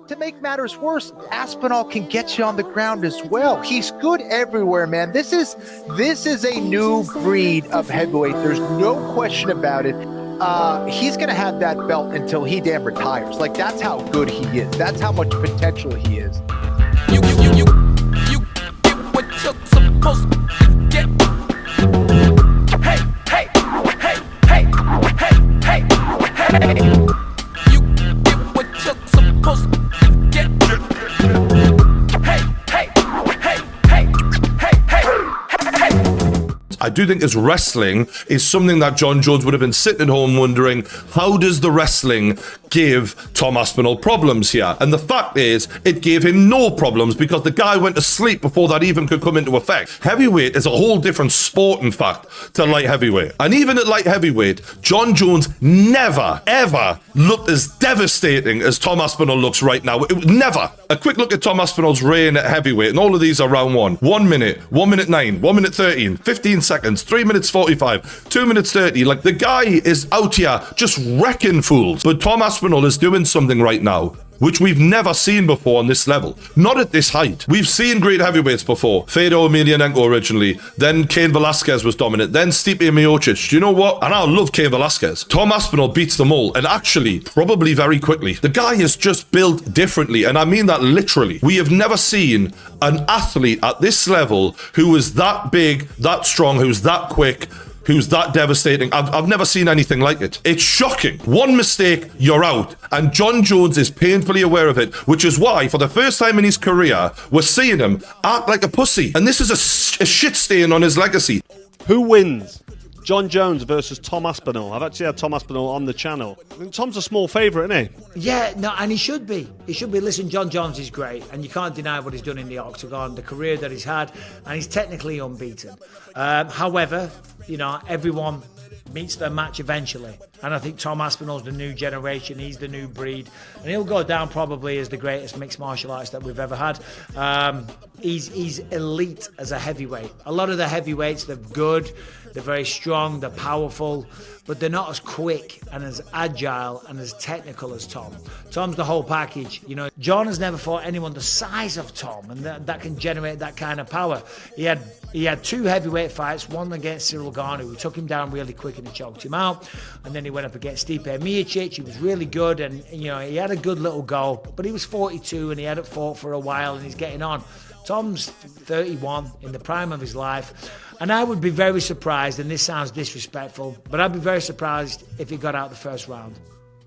to make matters worse, Aspinall can get you on the ground as well. He's good everywhere, man. This is a new breed of heavyweight. There's no question about it. He's going to have that belt until he damn retires. Like, that's how good he is. That's how much potential he is. You get what you're supposed to get. Hey, hey, hey, hey, hey, hey, hey. You get what you're supposed to get. Hey, hey, hey, hey, hey, hey, hey. I do think his wrestling is something that Jon Jones would have been sitting at home wondering, how does the wrestling give Tom Aspinall problems here? And the fact is, it gave him no problems because the guy went to sleep before that even could come into effect. Heavyweight is a whole different sport, in fact, to light heavyweight. And even at light heavyweight, Jon Jones never, ever looked as devastating as Tom Aspinall looks right now. Never. A quick look at Tom Aspinall's reign at heavyweight, and all of these are round 1. 1 minute, 1 minute 9, 1 minute 13, 15 seconds, 3 minutes 45, 2 minutes 30. Like, the guy is out here just wrecking fools. But Tom Aspinall is doing something right now which we've never seen before on this level. Not at this height. We've seen great heavyweights before. Fedor Emelianenko originally. Then Cain Velasquez was dominant. Then Stipe Miocic. Do you know what? And I love Cain Velasquez. Tom Aspinall beats them all. And actually, probably very quickly. The guy is just built differently. And I mean that literally. We have never seen an athlete at this level who is that big, that strong, who's that quick, who's that devastating. I've never seen anything like it. It's shocking. One mistake, you're out. And Jon Jones is painfully aware of it, which is why, for the first time in his career, we're seeing him act like a pussy. And this is a shit stain on his legacy. Who wins? Jon Jones versus Tom Aspinall. I've actually had Tom Aspinall on the channel. I think Tom's a small favourite, isn't he? Yeah, no, and he should be. He should be. Listen, Jon Jones is great, and you can't deny what he's done in the octagon, the career that he's had, and he's technically unbeaten. However, you know, everyone meets their match eventually, and I think Tom Aspinall's the new generation. He's the new breed, and he'll go down probably as the greatest mixed martial artist that we've ever had. He's elite as a heavyweight. A lot of the heavyweights, they're good, they're very strong, they're powerful, but they're not as quick and as agile and as technical as Tom. Tom's the whole package. You know, Jon has never fought anyone the size of Tom, and that can generate that kind of power. He had 2 heavyweight fights, one against Cyril Garner, who took him down really quick and he choked him out, and then he went up against Stipe Miocic. He was really good, and you know, he had a good little go, but he was 42 and he hadn't fought for a while, and he's getting on. Tom's 31, in the prime of his life, and I would be very surprised, and this sounds disrespectful, but I'd be very surprised if he got out the first round.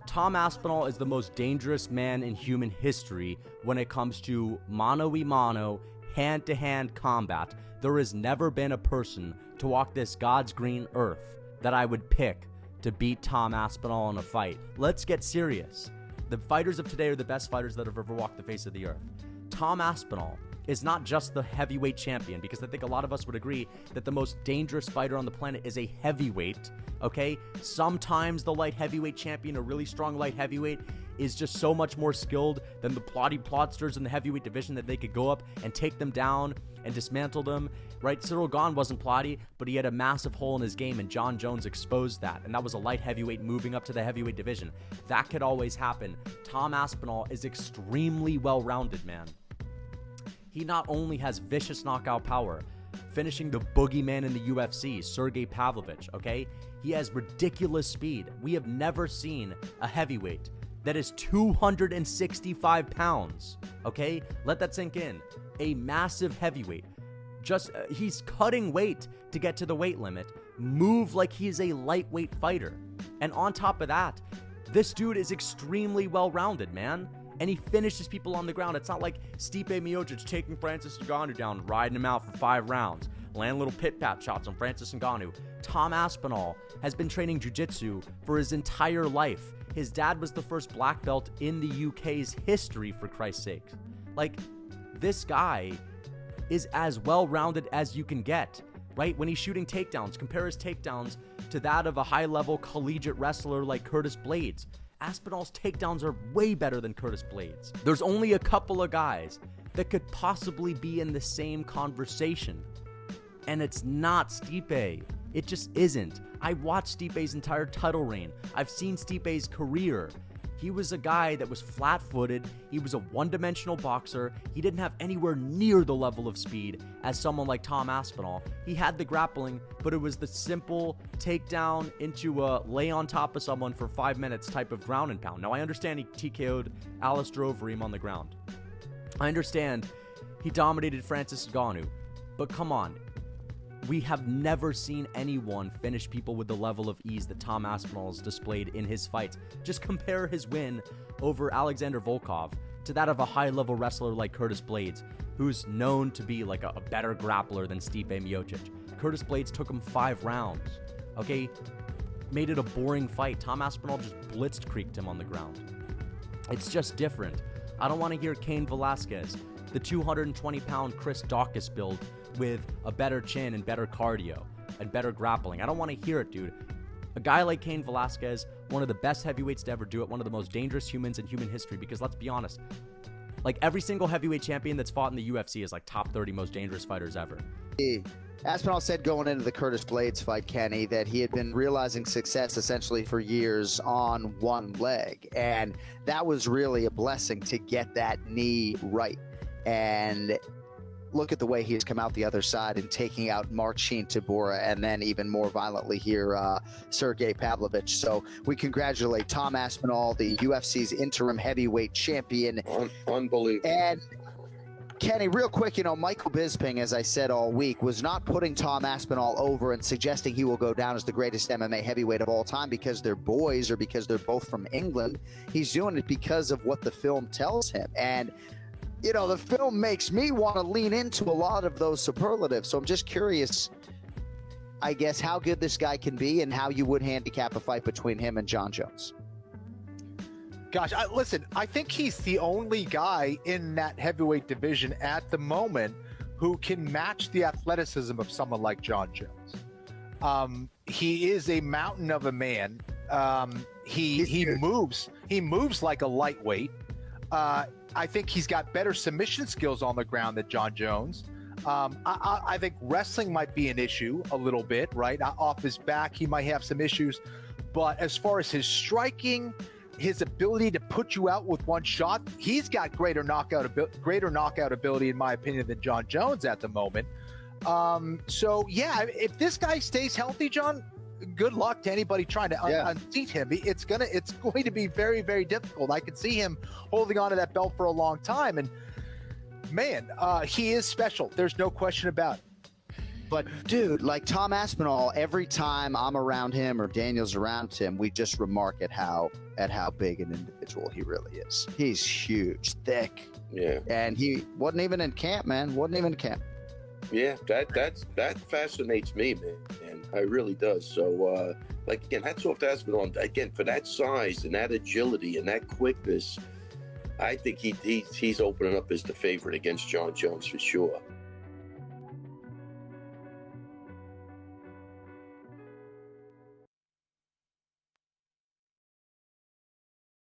Tom Aspinall is the most dangerous man in human history when it comes to mano-a-mano, hand-to-hand combat. There has never been a person to walk this God's green earth that I would pick to beat Tom Aspinall in a fight. Let's get serious. The fighters of today are the best fighters that have ever walked the face of the earth. Tom Aspinall is not just the heavyweight champion, because I think a lot of us would agree that the most dangerous fighter on the planet is a heavyweight, okay? Sometimes the light heavyweight champion, a really strong light heavyweight, is just so much more skilled than the plotty plotsters in the heavyweight division that they could go up and take them down and dismantle them, right? Cyril Gane wasn't plotty, but he had a massive hole in his game, and Jon Jones exposed that, and that was a light heavyweight moving up to the heavyweight division. That could always happen. Tom Aspinall is extremely well-rounded, man. He not only has vicious knockout power, finishing the boogeyman in the UFC, Sergey Pavlovich, okay? He has ridiculous speed. We have never seen a heavyweight that is 265 pounds, okay? Let that sink in. A massive heavyweight. He's cutting weight to get to the weight limit, move like he's a lightweight fighter. And on top of that, this dude is extremely well-rounded, man. And he finishes people on the ground. It's not like Stipe Miocic taking Francis Ngannou down, riding him out for 5 rounds, land little pit-pat shots on Francis Ngannou. Tom Aspinall has been training jiu-jitsu for his entire life. His dad was the first black belt in the UK's history, for Christ's sake. Like, this guy is as well-rounded as you can get, right? When he's shooting takedowns, compare his takedowns to that of a high-level collegiate wrestler like Curtis Blades. Aspinall's takedowns are way better than Curtis Blades. There's only a couple of guys that could possibly be in the same conversation, and it's not Stipe. It just isn't. I watched Stipe's entire title reign. I've seen Stipe's career. He was a guy that was flat-footed. He was a one-dimensional boxer. He didn't have anywhere near the level of speed as someone like Tom Aspinall. He had the grappling, but it was the simple takedown into a lay on top of someone for 5 minutes type of ground and pound. Now, I understand he TKO'd Alistair Overeem on the ground. I understand he dominated Francis Ngannou. But come on. We have never seen anyone finish people with the level of ease that Tom Aspinall has displayed in his fights. Just compare his win over Alexander Volkov to that of a high-level wrestler like Curtis Blades, who's known to be like a better grappler than Stipe Miocic. Curtis Blades took him 5 rounds, okay? Made it a boring fight. Tom Aspinall just blitzkrieged him on the ground. It's just different. I don't want to hear Cain Velasquez, the 220-pound Chris Dawkins build with a better chin and better cardio and better grappling. I don't want to hear it, dude. A guy like Cain Velasquez, one of the best heavyweights to ever do it, one of the most dangerous humans in human history, because let's be honest, like every single heavyweight champion that's fought in the UFC is like top 30 most dangerous fighters ever. Aspinall said going into the Curtis Blades fight, Kenny, that he had been realizing success essentially for years on one leg. And that was really a blessing to get that knee right. And look at the way he has come out the other side and taking out Marcin Tybura, and then even more violently here, Sergey Pavlovich. So we congratulate Tom Aspinall, the UFC's interim heavyweight champion. Unbelievable. And Kenny, real quick, Michael Bisping, as I said all week, was not putting Tom Aspinall over and suggesting he will go down as the greatest MMA heavyweight of all time because they're boys or because they're both from England. He's doing it because of what the film tells him. And the film makes me want to lean into a lot of those superlatives. So I'm just curious, I guess, how good this guy can be and how you would handicap a fight between him and Jon Jones. Gosh, listen, I think he's the only guy in that heavyweight division at the moment who can match the athleticism of someone like Jon Jones. He is a mountain of a man. He moves like a lightweight. I think he's got better submission skills on the ground than Jon Jones. I think wrestling might be an issue a little bit, right? Off his back, he might have some issues. But as far as his striking, his ability to put you out with one shot, he's got greater knockout ability, in my opinion, than Jon Jones at the moment. So, yeah, if this guy stays healthy, John, good luck to anybody trying to unseat him. It's going to be very, very difficult. I could see him holding on to that belt for a long time. And, man, he is special. There's no question about it. But, dude, like Tom Aspinall, every time I'm around him or Daniel's around him, we just remark at how big an individual he really is. He's huge, thick. Yeah. And he wasn't even in camp, man. Wasn't even in camp. Yeah, that fascinates me, man. And it really does. So, again, hats off to Aspinall. Again, for that size and that agility and that quickness, I think he's opening up as the favorite against Jon Jones for sure.